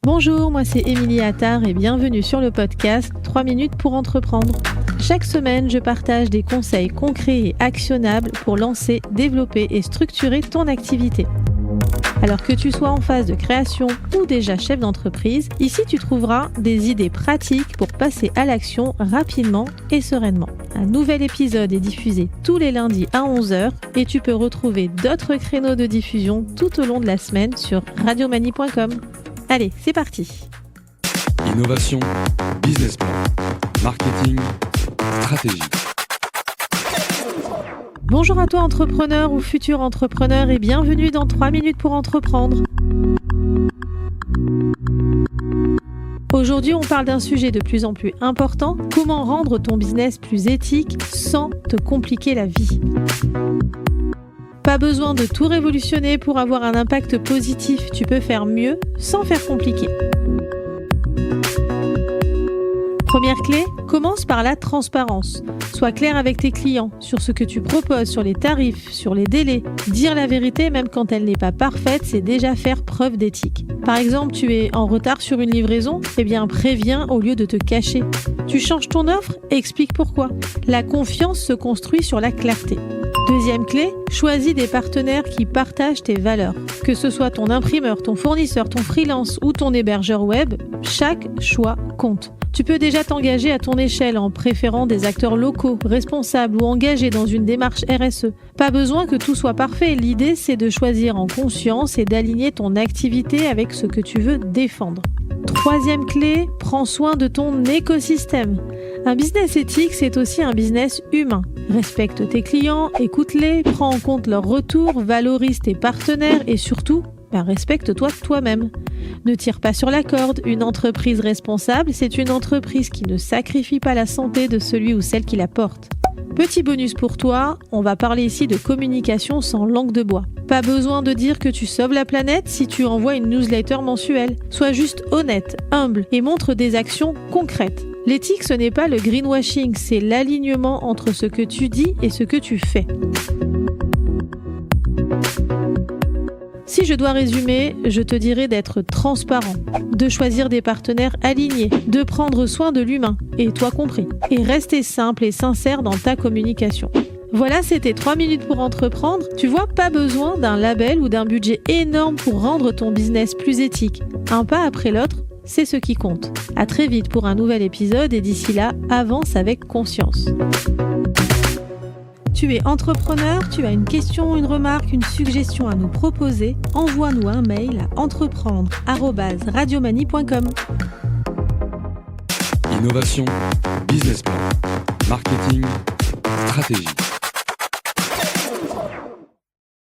Bonjour, moi c'est Émilie Attard et bienvenue sur le podcast 3 minutes pour entreprendre. Chaque semaine, je partage des conseils concrets et actionnables pour lancer, développer et structurer ton activité. Alors que tu sois en phase de création ou déjà chef d'entreprise, ici tu trouveras des idées pratiques pour passer à l'action rapidement et sereinement. Un nouvel épisode est diffusé tous les lundis à 11h et tu peux retrouver d'autres créneaux de diffusion tout au long de la semaine sur radiomanie.com. Allez, c'est parti. Innovation, business plan, marketing, stratégie. Bonjour à toi entrepreneur ou futur entrepreneur et bienvenue dans 3 minutes pour entreprendre. Aujourd'hui, on parle d'un sujet de plus en plus important, comment rendre ton business plus éthique sans te compliquer la vie. Pas besoin de tout révolutionner pour avoir un impact positif, tu peux faire mieux sans faire compliqué. Première clé, commence par la transparence. Sois clair avec tes clients sur ce que tu proposes, sur les tarifs, sur les délais. Dire la vérité même quand elle n'est pas parfaite, c'est déjà faire preuve d'éthique. Par exemple, tu es en retard sur une livraison, eh bien préviens au lieu de te cacher. Tu changes ton offre, explique pourquoi. La confiance se construit sur la clarté. Deuxième clé, choisis des partenaires qui partagent tes valeurs. Que ce soit ton imprimeur, ton fournisseur, ton freelance ou ton hébergeur web, chaque choix compte. Tu peux déjà t'engager à ton échelle en préférant des acteurs locaux, responsables ou engagés dans une démarche RSE. Pas besoin que tout soit parfait, l'idée c'est de choisir en conscience et d'aligner ton activité avec ce que tu veux défendre. Troisième clé, prends soin de ton écosystème. Un business éthique, c'est aussi un business humain. Respecte tes clients, écoute-les, prends en compte leurs retours, valorise tes partenaires et surtout, respecte-toi toi-même. Ne tire pas sur la corde, une entreprise responsable, c'est une entreprise qui ne sacrifie pas la santé de celui ou celle qui la porte. Petit bonus pour toi, on va parler ici de communication sans langue de bois. Pas besoin de dire que tu sauves la planète si tu envoies une newsletter mensuelle. Sois juste honnête, humble et montre des actions concrètes. L'éthique, ce n'est pas le greenwashing, c'est l'alignement entre ce que tu dis et ce que tu fais. Si je dois résumer, je te dirais d'être transparent, de choisir des partenaires alignés, de prendre soin de l'humain, et toi compris, et rester simple et sincère dans ta communication. Voilà, c'était 3 minutes pour entreprendre. Tu vois, pas besoin d'un label ou d'un budget énorme pour rendre ton business plus éthique. Un pas après l'autre, c'est ce qui compte. À très vite pour un nouvel épisode et d'ici là, avance avec conscience. Tu es entrepreneur, tu as une question, une remarque, une suggestion à nous proposer, envoie-nous un mail à entreprendre@radiomanie.com. Innovation, business plan, marketing, stratégie.